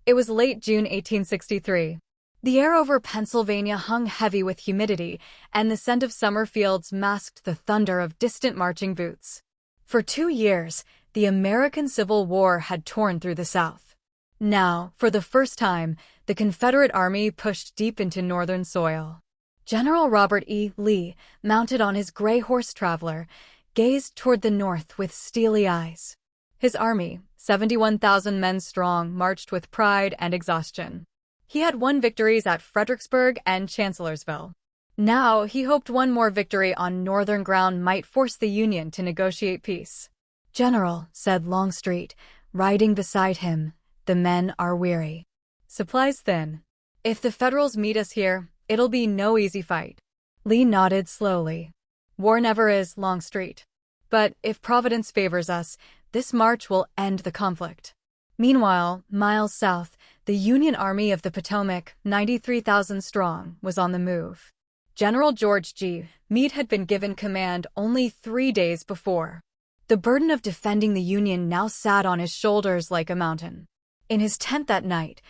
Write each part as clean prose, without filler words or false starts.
It was late June 1863. The air over Pennsylvania hung heavy with humidity, and the scent of summer fields masked the thunder of distant marching boots. For 2 years, the American Civil War had torn through the South. Now, for the first time, the Confederate Army pushed deep into northern soil. General Robert E. Lee, mounted on his gray horse Traveler, gazed toward the north with steely eyes. His army, 71,000 men strong, marched with pride and exhaustion. He had won victories at Fredericksburg and Chancellorsville. Now he hoped one more victory on northern ground might force the Union to negotiate peace. "General," said Longstreet, riding beside him, "the men are weary. Supplies thin. If the Federals meet us here, it'll be no easy fight." Lee nodded slowly. "War never is, Longstreet. But if Providence favors us, this march will end the conflict." Meanwhile, miles south, the Union Army of the Potomac, 93,000 strong, was on the move. General George G. Meade had been given command only 3 days before. The burden of defending the Union now sat on his shoulders like a mountain. In his tent that night,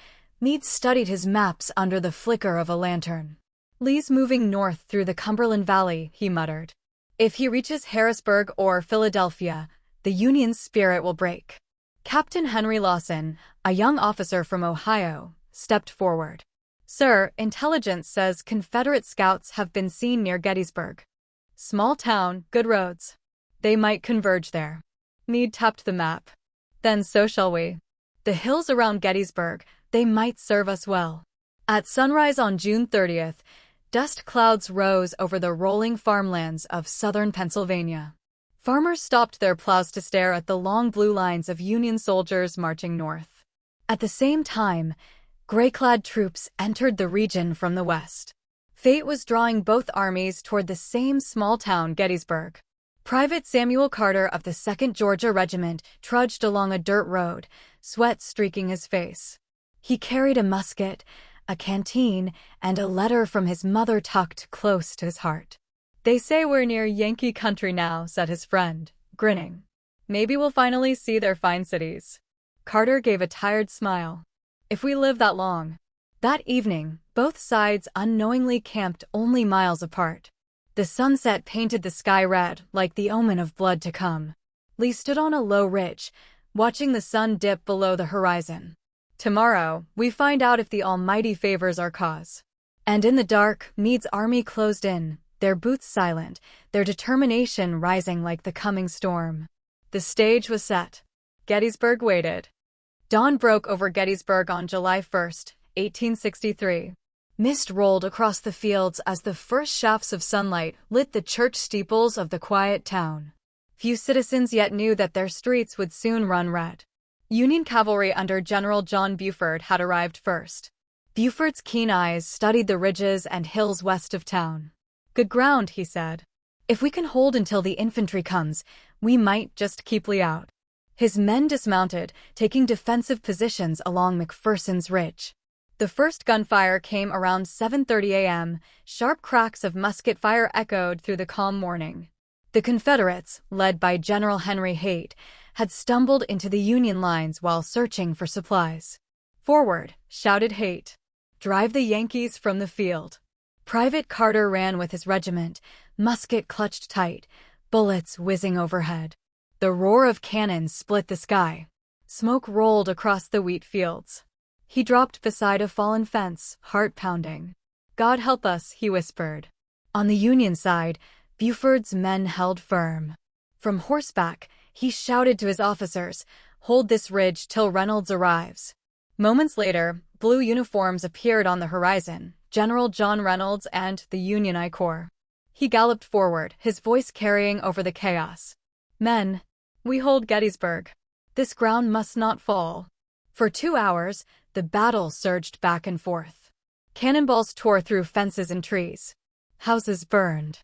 Meade studied his maps under the flicker of a lantern. "Lee's moving north through the Cumberland Valley," he muttered. "If he reaches Harrisburg or Philadelphia, the Union's spirit will break." Captain Henry Lawson, a young officer from Ohio, stepped forward. "Sir, intelligence says Confederate scouts have been seen near Gettysburg. Small town, good roads. They might converge there." Meade tapped the map. "Then so shall we. The hills around Gettysburg, they might serve us well." At sunrise on June 30th, dust clouds rose over the rolling farmlands of southern Pennsylvania. Farmers stopped their plows to stare at the long blue lines of Union soldiers marching north. At the same time, gray-clad troops entered the region from the west. Fate was drawing both armies toward the same small town, Gettysburg. Private Samuel Carter of the 2nd Georgia Regiment trudged along a dirt road, sweat streaking his face. He carried a musket, a canteen, and a letter from his mother tucked close to his heart. "They say we're near Yankee country now," said his friend, grinning. "Maybe we'll finally see their fine cities." Carter gave a tired smile. "If we live that long." That evening, both sides unknowingly camped only miles apart. The sunset painted the sky red, like the omen of blood to come. Lee stood on a low ridge, watching the sun dip below the horizon. "Tomorrow, we find out if the Almighty favors our cause." And in the dark, Meade's army closed in, their boots silent, their determination rising like the coming storm. The stage was set. Gettysburg waited. Dawn broke over Gettysburg on July 1st, 1863. Mist rolled across the fields as the first shafts of sunlight lit the church steeples of the quiet town. Few citizens yet knew that their streets would soon run red. Union cavalry under General John Buford had arrived first. Buford's keen eyes studied the ridges and hills west of town. "Good ground," he said. "If we can hold until the infantry comes, we might just keep Lee out." His men dismounted, taking defensive positions along McPherson's Ridge. The first gunfire came around 7:30 a.m., sharp cracks of musket fire echoed through the calm morning. The Confederates, led by General Henry Haight, had stumbled into the Union lines while searching for supplies. "Forward," shouted Haight. "Drive the Yankees from the field." Private Carter ran with his regiment, musket clutched tight, bullets whizzing overhead. The roar of cannon split the sky. Smoke rolled across the wheat fields. He dropped beside a fallen fence, heart pounding. "God help us," he whispered. On the Union side, Buford's men held firm. From horseback, he shouted to his officers, "Hold this ridge till Reynolds arrives." Moments later, blue uniforms appeared on the horizon, General John Reynolds and the Union I Corps. He galloped forward, his voice carrying over the chaos. "Men, we hold Gettysburg. This ground must not fall." For 2 hours, the battle surged back and forth. Cannonballs tore through fences and trees. Houses burned.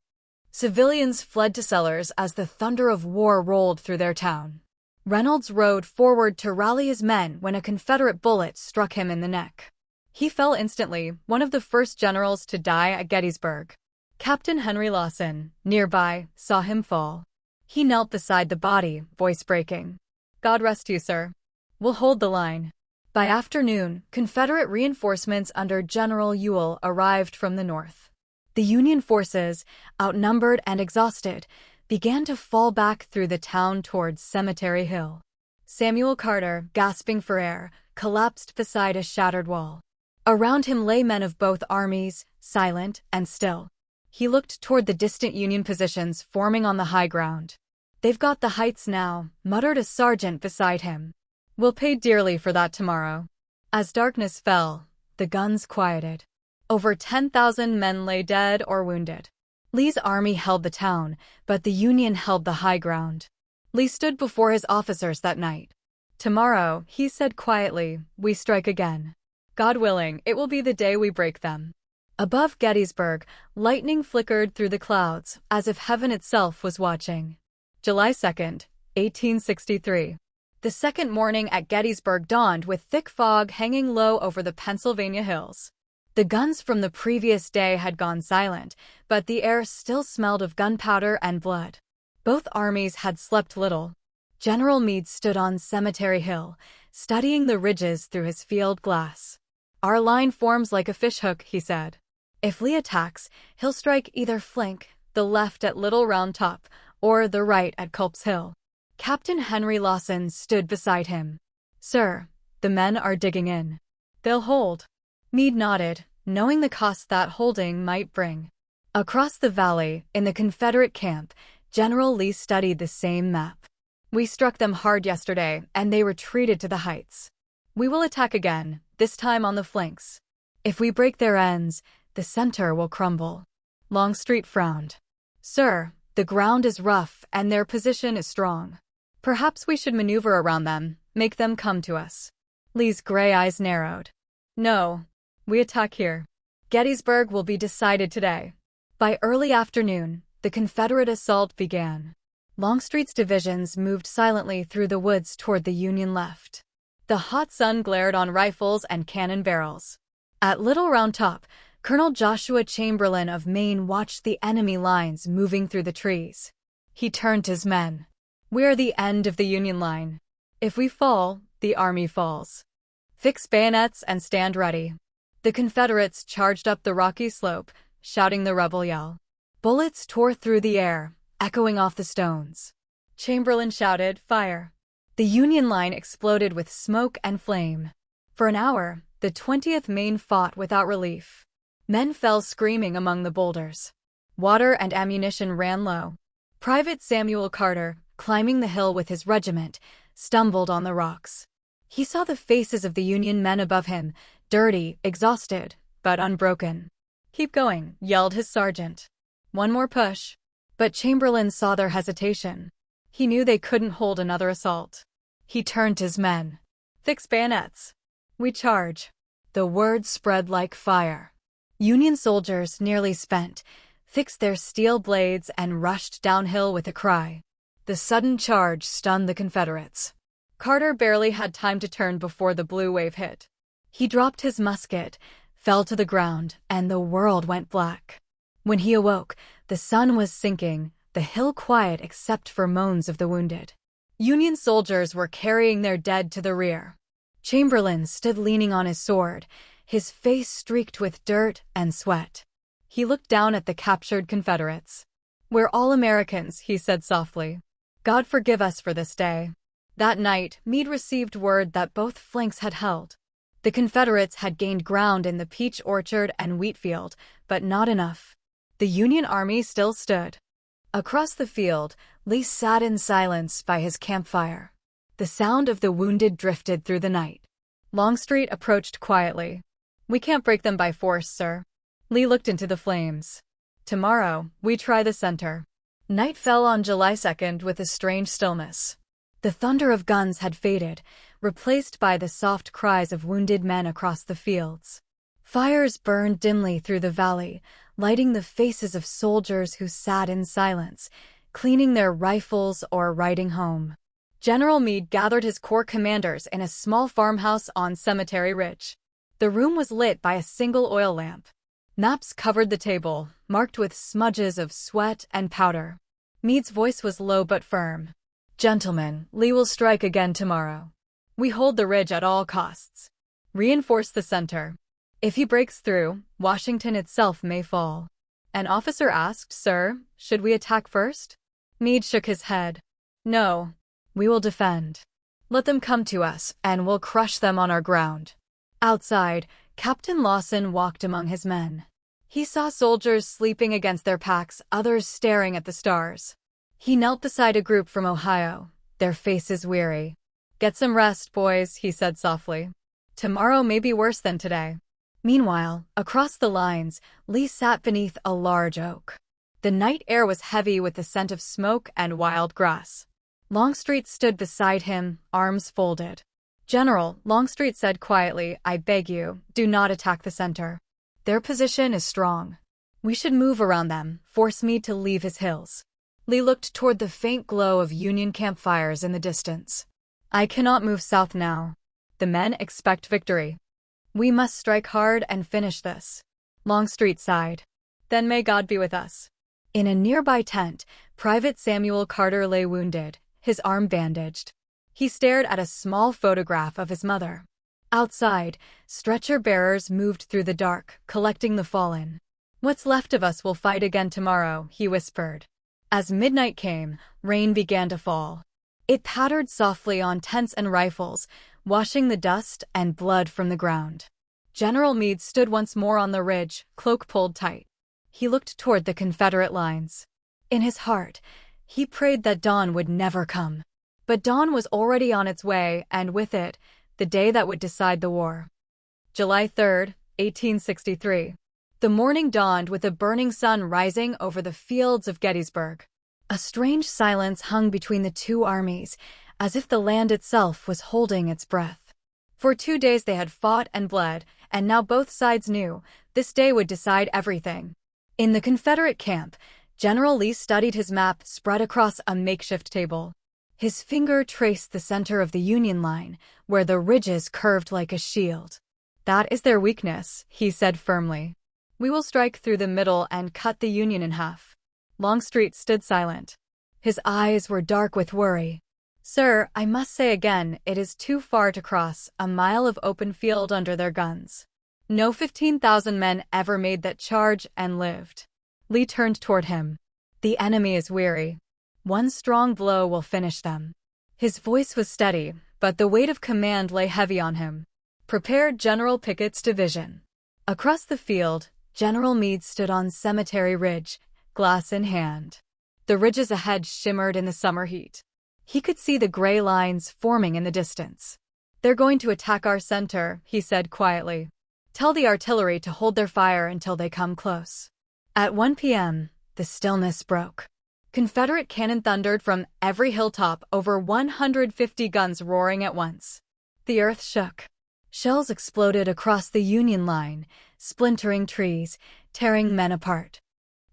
Civilians fled to cellars as the thunder of war rolled through their town. Reynolds rode forward to rally his men when a Confederate bullet struck him in the neck. He fell instantly, one of the first generals to die at Gettysburg. Captain Henry Lawson, nearby, saw him fall. He knelt beside the body, voice breaking. "God rest you, sir. We'll hold the line." By afternoon, Confederate reinforcements under General Ewell arrived from the north. The Union forces, outnumbered and exhausted, began to fall back through the town towards Cemetery Hill. Samuel Carter, gasping for air, collapsed beside a shattered wall. Around him lay men of both armies, silent and still. He looked toward the distant Union positions forming on the high ground. "They've got the heights now," muttered a sergeant beside him. "We'll pay dearly for that tomorrow." As darkness fell, the guns quieted. Over 10,000 men lay dead or wounded. Lee's army held the town, but the Union held the high ground. Lee stood before his officers that night. "Tomorrow," he said quietly, "we strike again. God willing, it will be the day we break them." Above Gettysburg, lightning flickered through the clouds, as if heaven itself was watching. July 2, 1863. The second morning at Gettysburg dawned with thick fog hanging low over the Pennsylvania hills. The guns from the previous day had gone silent, but the air still smelled of gunpowder and blood. Both armies had slept little. General Meade stood on Cemetery Hill, studying the ridges through his field glass. "Our line forms like a fishhook," he said. "If Lee attacks, he'll strike either flank, the left at Little Round Top, or the right at Culp's Hill." Captain Henry Lawson stood beside him. "Sir, the men are digging in. They'll hold." Meade nodded, knowing the cost that holding might bring. Across the valley, in the Confederate camp, General Lee studied the same map. "We struck them hard yesterday, and they retreated to the heights. We will attack again, this time on the flanks. If we break their ends, the center will crumble." Longstreet frowned. "Sir, the ground is rough and their position is strong. Perhaps we should maneuver around them, make them come to us." Lee's gray eyes narrowed. "No, we attack here. Gettysburg will be decided today." By early afternoon, the Confederate assault began. Longstreet's divisions moved silently through the woods toward the Union left. The hot sun glared on rifles and cannon barrels. At Little Round Top, Colonel Joshua Chamberlain of Maine watched the enemy lines moving through the trees. He turned to his men. "We are the end of the Union line. If we fall, the army falls. Fix bayonets and stand ready." The Confederates charged up the rocky slope, shouting the rebel yell. Bullets tore through the air, echoing off the stones. Chamberlain shouted, "Fire!" The Union line exploded with smoke and flame. For an hour, the 20th Maine fought without relief. Men fell screaming among the boulders. Water and ammunition ran low. Private Samuel Carter, climbing the hill with his regiment, stumbled on the rocks. He saw the faces of the Union men above him, dirty, exhausted, but unbroken. "Keep going," yelled his sergeant. "One more push." But Chamberlain saw their hesitation. He knew they couldn't hold another assault. He turned to his men. "Fix bayonets. We charge." The word spread like fire. Union soldiers, nearly spent, fixed their steel blades and rushed downhill with a cry. The sudden charge stunned the Confederates. Carter barely had time to turn before the blue wave hit. He dropped his musket, fell to the ground, and the world went black. When he awoke, the sun was sinking, the hill quiet except for moans of the wounded. Union soldiers were carrying their dead to the rear. Chamberlain stood leaning on his sword, his face streaked with dirt and sweat. He looked down at the captured Confederates. "We're all Americans," he said softly. "God forgive us for this day." That night, Meade received word that both flanks had held. The Confederates had gained ground in the peach orchard and wheat field, but not enough. The Union army still stood. Across the field, Lee sat in silence by his campfire. The sound of the wounded drifted through the night. Longstreet approached quietly. "We can't break them by force, sir." Lee looked into the flames. "Tomorrow, we try the center." Night fell on July 2nd with a strange stillness. The thunder of guns had faded, replaced by the soft cries of wounded men across the fields. Fires burned dimly through the valley, lighting the faces of soldiers who sat in silence, cleaning their rifles or riding home. General Meade gathered his corps commanders in a small farmhouse on Cemetery Ridge. The room was lit by a single oil lamp. Maps covered the table, marked with smudges of sweat and powder. Meade's voice was low but firm. "Gentlemen, Lee will strike again tomorrow. We hold the ridge at all costs. Reinforce the center. If he breaks through, Washington itself may fall. An officer asked, "Sir, should we attack first?" Meade shook his head. "No. We will defend. Let them come to us, and we'll crush them on our ground." Outside, Captain Lawson walked among his men. He saw soldiers sleeping against their packs, others staring at the stars. He knelt beside a group from Ohio, their faces weary. "Get some rest, boys," he said softly. "Tomorrow may be worse than today." Meanwhile, across the lines, Lee sat beneath a large oak. The night air was heavy with the scent of smoke and wild grass. Longstreet stood beside him, arms folded. "General," Longstreet said quietly, "I beg you, do not attack the center. Their position is strong. We should move around them, force Meade to leave his hills." Lee looked toward the faint glow of Union campfires in the distance. "I cannot move south now. The men expect victory. We must strike hard and finish this." Longstreet sighed. "Then may God be with us." In a nearby tent, Private Samuel Carter lay wounded, his arm bandaged. He stared at a small photograph of his mother. Outside, stretcher-bearers moved through the dark, collecting the fallen. "What's left of us will fight again tomorrow," he whispered. As midnight came, rain began to fall. It pattered softly on tents and rifles, washing the dust and blood from the ground. General Meade stood once more on the ridge, cloak pulled tight. He looked toward the Confederate lines. In his heart, he prayed that dawn would never come. But dawn was already on its way, and with it, the day that would decide the war. July 3, 1863. The morning dawned with a burning sun rising over the fields of Gettysburg. A strange silence hung between the two armies, as if the land itself was holding its breath. For 2 days they had fought and bled, and now both sides knew this day would decide everything. In the Confederate camp, General Lee studied his map spread across a makeshift table. His finger traced the center of the Union line, where the ridges curved like a shield. "That is their weakness," he said firmly. "We will strike through the middle and cut the Union in half." Longstreet stood silent. His eyes were dark with worry. "Sir, I must say again, it is too far to cross a mile of open field under their guns. No 15,000 men ever made that charge and lived." Lee turned toward him. "The enemy is weary. One strong blow will finish them." His voice was steady, but the weight of command lay heavy on him. "Prepare General Pickett's division." Across the field, General Meade stood on Cemetery Ridge, glass in hand. The ridges ahead shimmered in the summer heat. He could see the gray lines forming in the distance. "They're going to attack our center," he said quietly. "Tell the artillery to hold their fire until they come close." At 1 p.m., the stillness broke. Confederate cannon thundered from every hilltop, over 150 guns roaring at once. The earth shook. Shells exploded across the Union line, splintering trees, tearing men apart.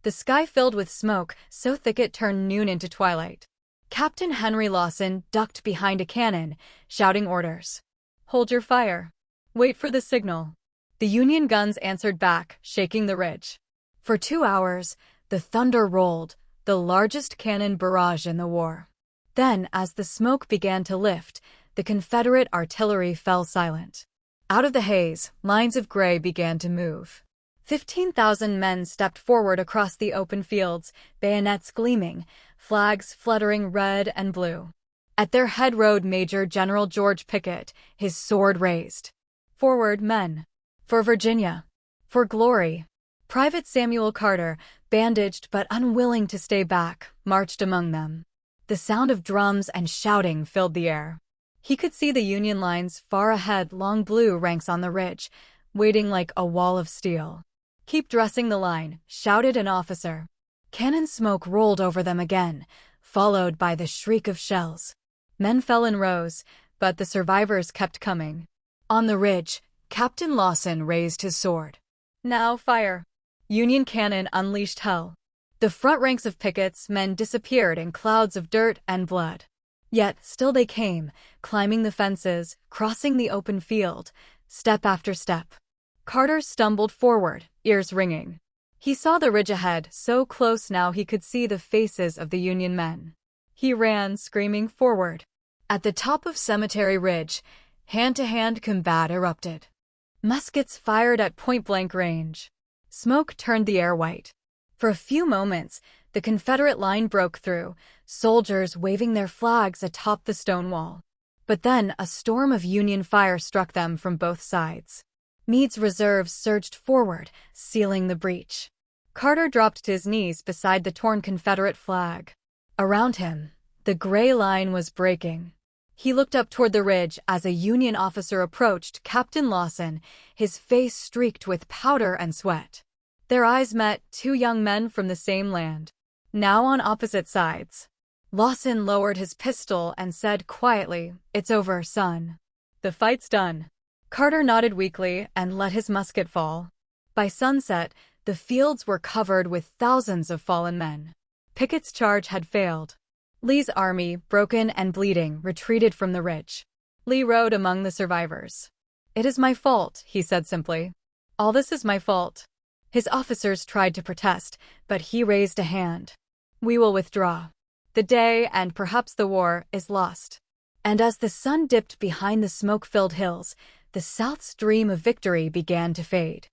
The sky filled with smoke, so thick it turned noon into twilight. Captain Henry Lawson ducked behind a cannon, shouting orders. "Hold your fire. Wait for the signal." The Union guns answered back, shaking the ridge. For 2 hours, the thunder rolled, the largest cannon barrage in the war. Then, as the smoke began to lift, the Confederate artillery fell silent. Out of the haze, lines of gray began to move. 15,000 men stepped forward across the open fields, bayonets gleaming, flags fluttering red and blue. At their head rode Major General George Pickett, his sword raised. "Forward, men! For Virginia! For glory!" Private Samuel Carter, bandaged but unwilling to stay back, marched among them. The sound of drums and shouting filled the air. He could see the Union lines far ahead, long blue ranks on the ridge, waiting like a wall of steel. "Keep dressing the line," shouted an officer. Cannon smoke rolled over them again, followed by the shriek of shells. Men fell in rows, but the survivors kept coming. On the ridge, Captain Lawson raised his sword. "Now fire!" Union cannon unleashed hell. The front ranks of Pickett's men disappeared in clouds of dirt and blood. Yet still they came, climbing the fences, crossing the open field, step after step. Carter stumbled forward, ears ringing. He saw the ridge ahead, so close now he could see the faces of the Union men. He ran, screaming, forward. At the top of Cemetery Ridge, hand-to-hand combat erupted. Muskets fired at point-blank range. Smoke turned the air white. For a few moments, the Confederate line broke through, soldiers waving their flags atop the stone wall. But then a storm of Union fire struck them from both sides. Meade's reserves surged forward, sealing the breach. Carter dropped to his knees beside the torn Confederate flag. Around him, the gray line was breaking. He looked up toward the ridge as a Union officer approached, Captain Lawson, his face streaked with powder and sweat. Their eyes met, two young men from the same land, now on opposite sides. Lawson lowered his pistol and said quietly, "It's over, son. The fight's done." Carter nodded weakly and let his musket fall. By sunset, the fields were covered with thousands of fallen men. Pickett's charge had failed. Lee's army, broken and bleeding, retreated from the ridge. Lee rode among the survivors. "It is my fault," he said simply. "All this is my fault." His officers tried to protest, but he raised a hand. "We will withdraw. The day, and perhaps the war, is lost." And as the sun dipped behind the smoke-filled hills, the South's dream of victory began to fade.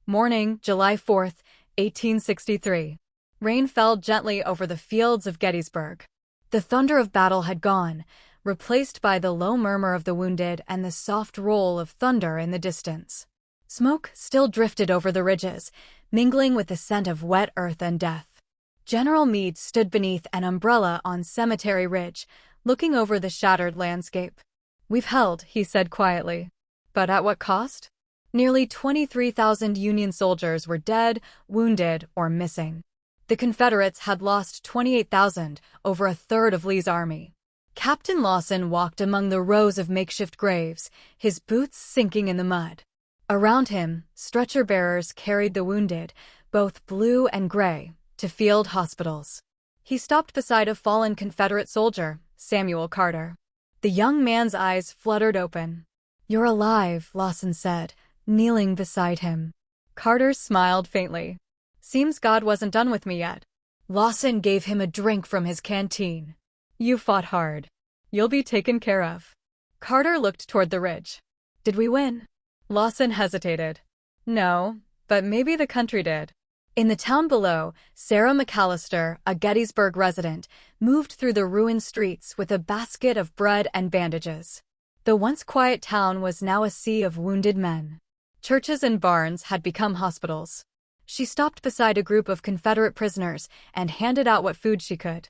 Morning, July 4th, 1863. Rain fell gently over the fields of Gettysburg. The thunder of battle had gone, replaced by the low murmur of the wounded and the soft roll of thunder in the distance. Smoke still drifted over the ridges, mingling with the scent of wet earth and death. General Meade stood beneath an umbrella on Cemetery Ridge, looking over the shattered landscape. "We've held," he said quietly. "But at what cost?" Nearly 23,000 Union soldiers were dead, wounded, or missing. The Confederates had lost 28,000, over a third of Lee's army. Captain Lawson walked among the rows of makeshift graves, his boots sinking in the mud. Around him, stretcher-bearers carried the wounded, both blue and gray, to field hospitals. He stopped beside a fallen Confederate soldier, Samuel Carter. The young man's eyes fluttered open. "You're alive," Lawson said, kneeling beside him. Carter smiled faintly. "Seems God wasn't done with me yet." Lawson gave him a drink from his canteen. "You fought hard. You'll be taken care of." Carter looked toward the ridge. "Did we win?" Lawson hesitated. "No, but maybe the country did." In the town below, Sarah McAllister, a Gettysburg resident, moved through the ruined streets with a basket of bread and bandages. The once quiet town was now a sea of wounded men. Churches and barns had become hospitals. She stopped beside a group of Confederate prisoners and handed out what food she could.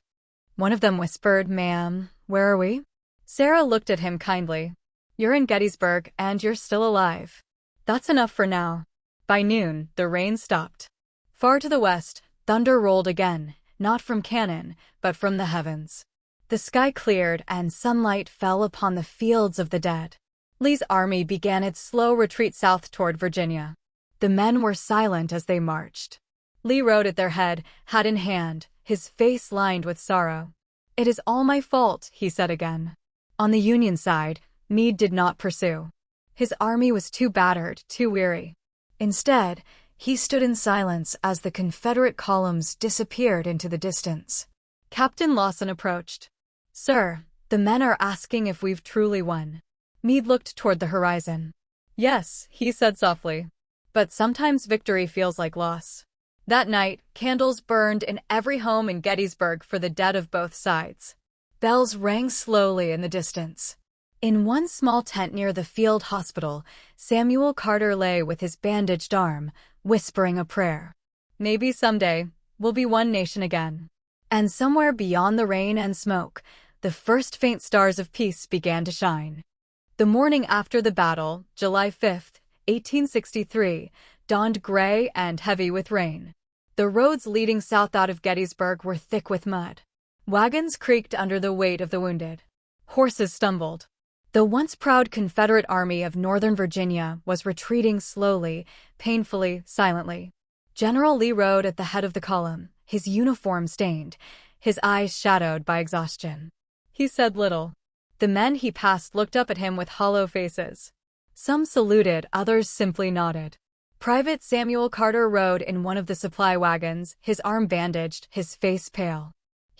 One of them whispered, "Ma'am, where are we?" Sarah looked at him kindly. "You're in Gettysburg, and you're still alive. That's enough for now." By noon, the rain stopped. Far to the west, thunder rolled again, not from cannon, but from the heavens. The sky cleared and sunlight fell upon the fields of the dead. Lee's army began its slow retreat south toward Virginia. The men were silent as they marched. Lee rode at their head, hat in hand, his face lined with sorrow. "It is all my fault," he said again. On the Union side, Meade did not pursue. His army was too battered, too weary. Instead, he stood in silence as the Confederate columns disappeared into the distance. Captain Lawson approached. "Sir, the men are asking if we've truly won." Meade looked toward the horizon. "Yes," he said softly. "But sometimes victory feels like loss." That night, candles burned in every home in Gettysburg for the dead of both sides. Bells rang slowly in the distance. In one small tent near the field hospital, Samuel Carter lay with his bandaged arm, whispering a prayer. "Maybe someday, we'll be one nation again." And somewhere beyond the rain and smoke, the first faint stars of peace began to shine. The morning after the battle, July 5th, 1863, dawned gray and heavy with rain. The roads leading south out of Gettysburg were thick with mud. Wagons creaked under the weight of the wounded. Horses stumbled. The once proud Confederate Army of Northern Virginia was retreating slowly, painfully, silently. General Lee rode at the head of the column, his uniform stained, his eyes shadowed by exhaustion. He said little. The men he passed looked up at him with hollow faces. Some saluted, others simply nodded. Private Samuel Carter rode in one of the supply wagons, his arm bandaged, his face pale.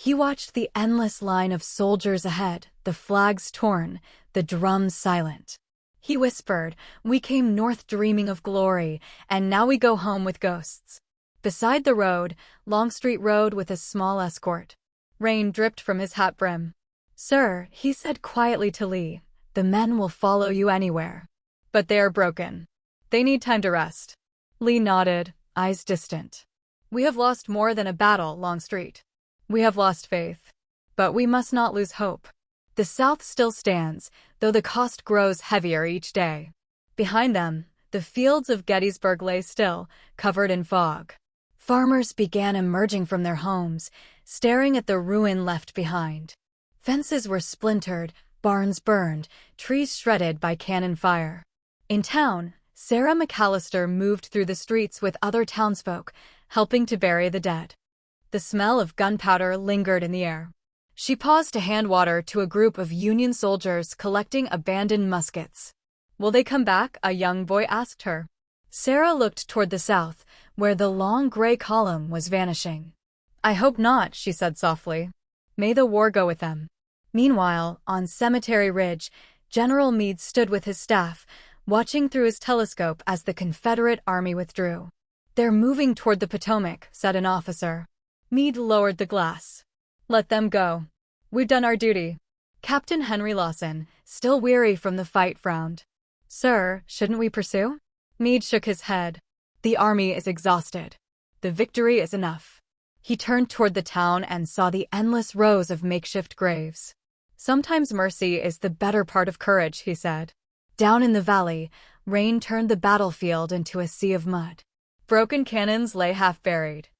He watched the endless line of soldiers ahead, the flags torn, the drums silent. He whispered, "We came north dreaming of glory, and now we go home with ghosts." Beside the road, Longstreet rode with a small escort. Rain dripped from his hat brim. "Sir," he said quietly to Lee, "the men will follow you anywhere. But they are broken. They need time to rest." Lee nodded, eyes distant. "We have lost more than a battle, Longstreet. We have lost faith. But we must not lose hope. The South still stands, though the cost grows heavier each day." Behind them, the fields of Gettysburg lay still, covered in fog. Farmers began emerging from their homes, staring at the ruin left behind. Fences were splintered, barns burned, trees shredded by cannon fire. In town, Sarah McAllister moved through the streets with other townsfolk, helping to bury the dead. The smell of gunpowder lingered in the air. She paused to hand water to a group of Union soldiers collecting abandoned muskets. "Will they come back?" a young boy asked her. Sarah looked toward the south, where the long gray column was vanishing. "I hope not," she said softly. "May the war go with them." Meanwhile, on Cemetery Ridge, General Meade stood with his staff, watching through his telescope as the Confederate army withdrew. "They're moving toward the Potomac," said an officer. Meade lowered the glass. "Let them go. We've done our duty." Captain Henry Lawson, still weary from the fight, frowned. "Sir, shouldn't we pursue?" Meade shook his head. "The army is exhausted. The victory is enough." He turned toward the town and saw the endless rows of makeshift graves. "Sometimes mercy is the better part of courage," he said. Down in the valley, rain turned the battlefield into a sea of mud. Broken cannons lay half buried.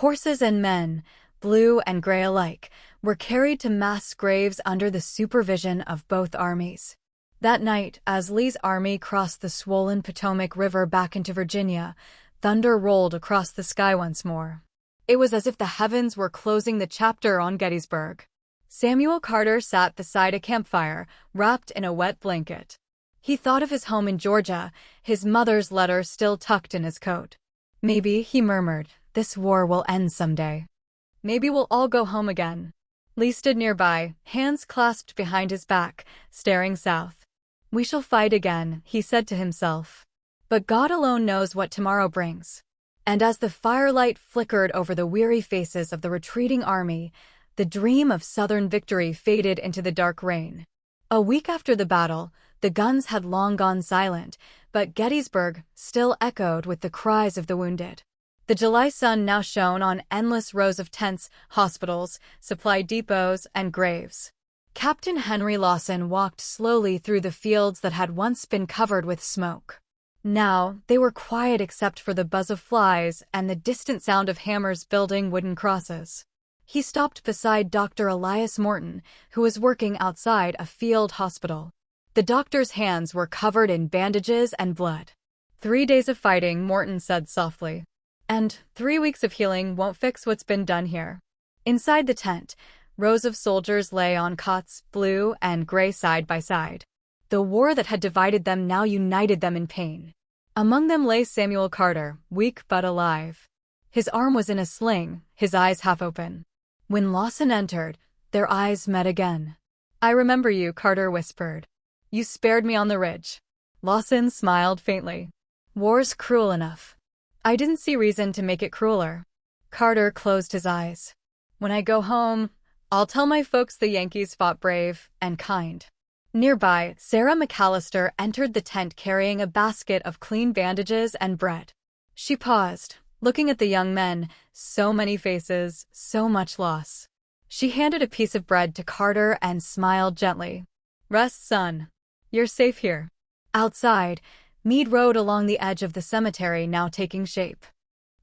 Horses and men, blue and gray alike, were carried to mass graves under the supervision of both armies. That night, as Lee's army crossed the swollen Potomac River back into Virginia, thunder rolled across the sky once more. It was as if the heavens were closing the chapter on Gettysburg. Samuel Carter sat beside a campfire, wrapped in a wet blanket. He thought of his home in Georgia, his mother's letter still tucked in his coat. "Maybe," he murmured, "this war will end someday. Maybe we'll all go home again." Lee stood nearby, hands clasped behind his back, staring south. "We shall fight again," he said to himself. "But God alone knows what tomorrow brings." And as the firelight flickered over the weary faces of the retreating army, the dream of Southern victory faded into the dark rain. A week after the battle, the guns had long gone silent, but Gettysburg still echoed with the cries of the wounded. The July sun now shone on endless rows of tents, hospitals, supply depots, and graves. Captain Henry Lawson walked slowly through the fields that had once been covered with smoke. Now, they were quiet except for the buzz of flies and the distant sound of hammers building wooden crosses. He stopped beside Dr. Elias Morton, who was working outside a field hospital. The doctor's hands were covered in bandages and blood. 3 days of fighting, Morton said softly. And 3 weeks of healing won't fix what's been done here. Inside the tent, rows of soldiers lay on cots, blue and gray side by side. The war that had divided them now united them in pain. Among them lay Samuel Carter, weak but alive. His arm was in a sling, his eyes half open. When Lawson entered, their eyes met again. "I remember you," Carter whispered. "You spared me on the ridge." Lawson smiled faintly. "War's cruel enough. I didn't see reason to make it crueler." Carter closed his eyes. "When I go home, I'll tell my folks the Yankees fought brave and kind." Nearby, Sarah McAllister entered the tent carrying a basket of clean bandages and bread. She paused, looking at the young men, so many faces, so much loss. She handed a piece of bread to Carter and smiled gently. "Rest, son. You're safe here." Outside, Meade rode along the edge of the cemetery, now taking shape.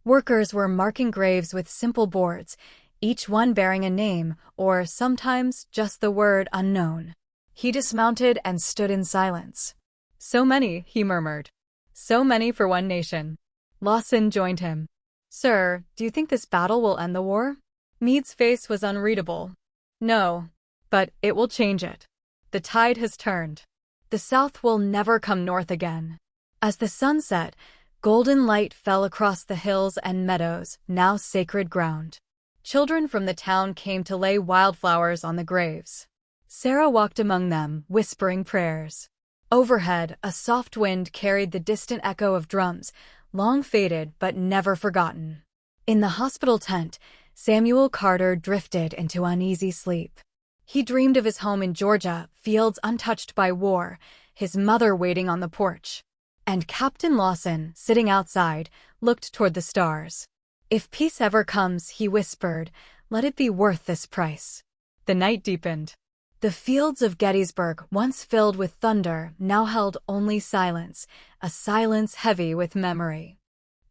Workers were marking graves with simple boards, each one bearing a name, or sometimes just the word unknown. He dismounted and stood in silence. "So many," he murmured. "So many for one nation." Lawson joined him. "Sir, do you think this battle will end the war?" Meade's face was unreadable. "No, but it will change it. The tide has turned. The South will never come north again." As the sun set, golden light fell across the hills and meadows, now sacred ground. Children from the town came to lay wildflowers on the graves. Sarah walked among them, whispering prayers. Overhead, a soft wind carried the distant echo of drums, long faded but never forgotten. In the hospital tent, Samuel Carter drifted into uneasy sleep. He dreamed of his home in Georgia, fields untouched by war, his mother waiting on the porch. And Captain Lawson, sitting outside, looked toward the stars. "If peace ever comes," he whispered, "let it be worth this price." The night deepened. The fields of Gettysburg, once filled with thunder, now held only silence, a silence heavy with memory.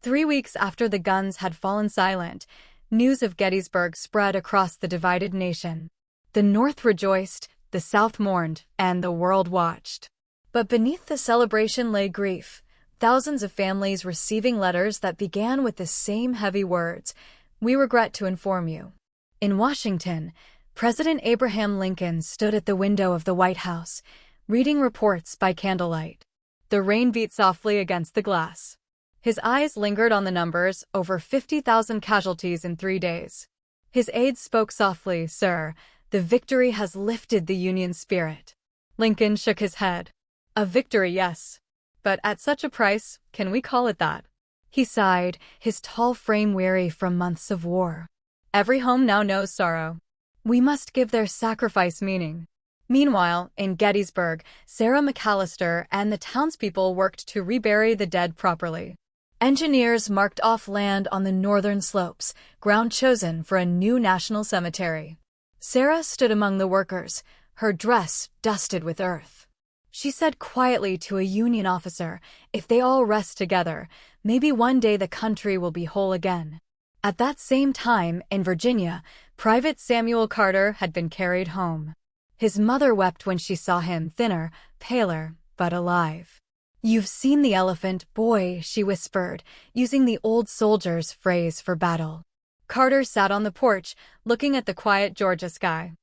3 weeks after the guns had fallen silent, news of Gettysburg spread across the divided nation. The North rejoiced, the South mourned, and the world watched. But beneath the celebration lay grief, thousands of families receiving letters that began with the same heavy words, "We regret to inform you." In Washington, President Abraham Lincoln stood at the window of the White House, reading reports by candlelight. The rain beat softly against the glass. His eyes lingered on the numbers, over 50,000 casualties in 3 days. His aides spoke softly, "Sir, the victory has lifted the Union spirit." Lincoln shook his head. "A victory, yes. But at such a price, can we call it that?" He sighed, his tall frame weary from months of war. "Every home now knows sorrow. We must give their sacrifice meaning." Meanwhile, in Gettysburg, Sarah McAllister and the townspeople worked to rebury the dead properly. Engineers marked off land on the northern slopes, ground chosen for a new national cemetery. Sarah stood among the workers, her dress dusted with earth. She said quietly to a Union officer, "If they all rest together, maybe one day the country will be whole again." At that same time, in Virginia, Private Samuel Carter had been carried home. His mother wept when she saw him, thinner, paler, but alive. "You've seen the elephant, boy," she whispered, using the old soldier's phrase for battle. Carter sat on the porch, looking at the quiet Georgia sky.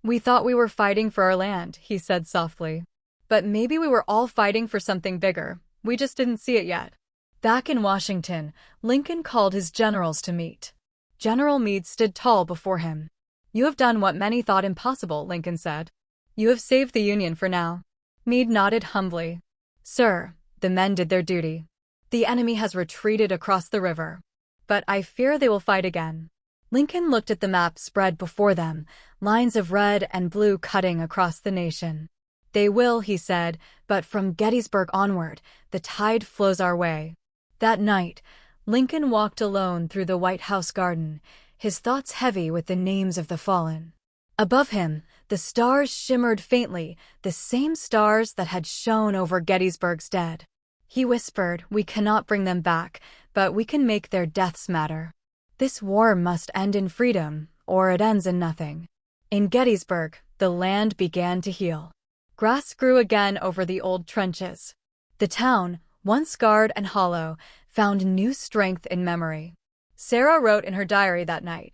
"We thought we were fighting for our land," he said softly. "But maybe we were all fighting for something bigger. We just didn't see it yet." Back in Washington, Lincoln called his generals to meet. General Meade stood tall before him. "You have done what many thought impossible," Lincoln said. "You have saved the Union for now." Meade nodded humbly. "Sir, the men did their duty. The enemy has retreated across the river. But I fear they will fight again." Lincoln looked at the map spread before them, lines of red and blue cutting across the nation. "They will," he said, "but from Gettysburg onward, the tide flows our way." That night, Lincoln walked alone through the White House garden, his thoughts heavy with the names of the fallen. Above him, the stars shimmered faintly, the same stars that had shone over Gettysburg's dead. He whispered, "We cannot bring them back, but we can make their deaths matter. This war must end in freedom, or it ends in nothing." In Gettysburg, the land began to heal. Grass grew again over the old trenches. The town, once scarred and hollow, found new strength in memory. Sarah wrote in her diary that night,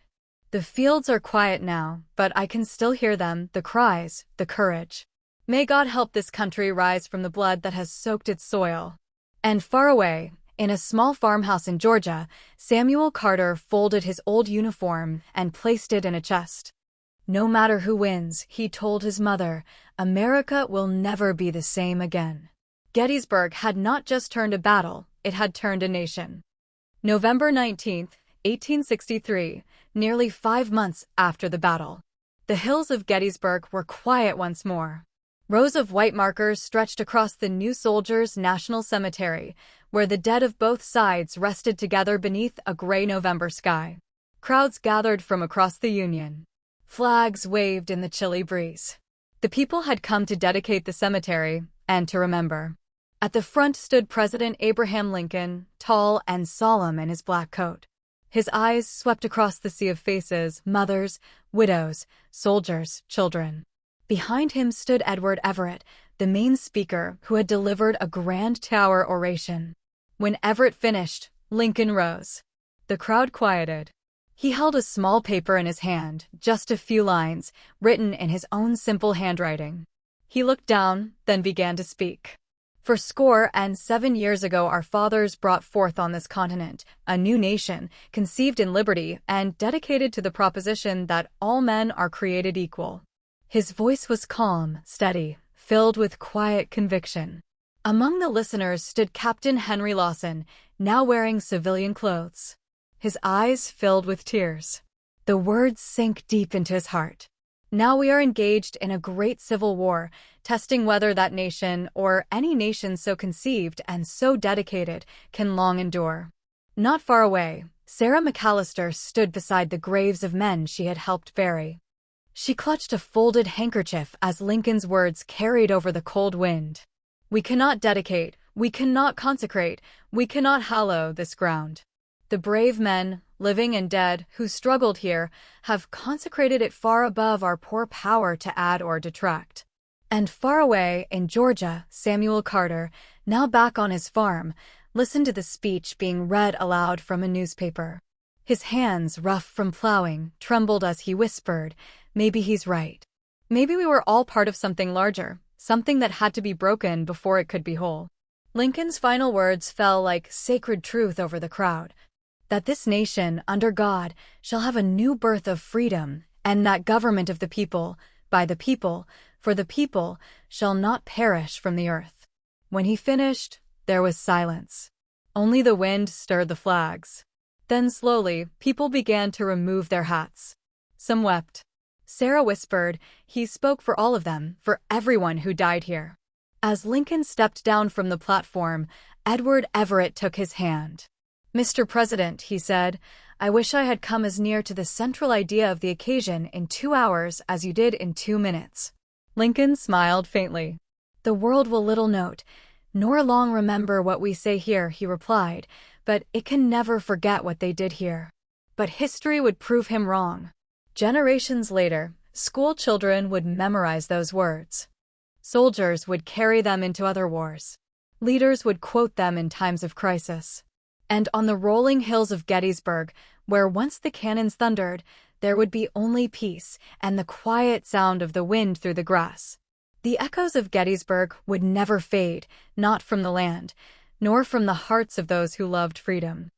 "The fields are quiet now, but I can still hear them, the cries, the courage. May God help this country rise from the blood that has soaked its soil." And far away, in a small farmhouse in Georgia, Samuel Carter folded his old uniform and placed it in a chest. "No matter who wins," he told his mother, "America will never be the same again." Gettysburg had not just turned a battle, it had turned a nation. November 19, 1863, nearly 5 months after the battle. The hills of Gettysburg were quiet once more. Rows of white markers stretched across the new soldiers' national cemetery, where the dead of both sides rested together beneath a gray November sky. Crowds gathered from across the Union. Flags waved in the chilly breeze. The people had come to dedicate the cemetery and to remember. At the front stood President Abraham Lincoln, tall and solemn in his black coat. His eyes swept across the sea of faces, mothers, widows, soldiers, children. Behind him stood Edward Everett, the main speaker, who had delivered a grand tower oration. When Everett finished, Lincoln rose. The crowd quieted. He held a small paper in his hand, just a few lines, written in his own simple handwriting. He looked down, then began to speak. 407 years ago our fathers brought forth on this continent a new nation, conceived in liberty and dedicated to the proposition that all men are created equal. His voice was calm, steady, filled with quiet conviction. Among the listeners stood Captain Henry Lawson, now wearing civilian clothes. His eyes filled with tears. The words sank deep into his heart. Now we are engaged in a great civil war, testing whether that nation, or any nation so conceived and so dedicated, can long endure. Not far away, Sarah McAllister stood beside the graves of men she had helped bury. She clutched a folded handkerchief as Lincoln's words carried over the cold wind. We cannot dedicate, we cannot consecrate, we cannot hallow this ground. The brave men, living and dead, who struggled here, have consecrated it far above our poor power to add or detract. And far away, in Georgia, Samuel Carter, now back on his farm, listened to the speech being read aloud from a newspaper. His hands, rough from plowing, trembled as he whispered, "Maybe he's right. Maybe we were all part of something larger, something that had to be broken before it could be whole." Lincoln's final words fell like sacred truth over the crowd. That this nation, under God, shall have a new birth of freedom, and that government of the people, by the people, for the people, shall not perish from the earth. When he finished, there was silence. Only the wind stirred the flags. Then slowly, people began to remove their hats. Some wept. Sarah whispered, "He spoke for all of them, for everyone who died here." As Lincoln stepped down from the platform, Edward Everett took his hand. "Mr. President," he said, "I wish I had come as near to the central idea of the occasion in 2 hours as you did in 2 minutes." Lincoln smiled faintly. "The world will little note, nor long remember what we say here," he replied, "but it can never forget what they did here." But history would prove him wrong. Generations later, school children would memorize those words. Soldiers would carry them into other wars. Leaders would quote them in times of crisis. And on the rolling hills of Gettysburg, where once the cannons thundered, there would be only peace and the quiet sound of the wind through the grass. The echoes of Gettysburg would never fade, not from the land, nor from the hearts of those who loved freedom.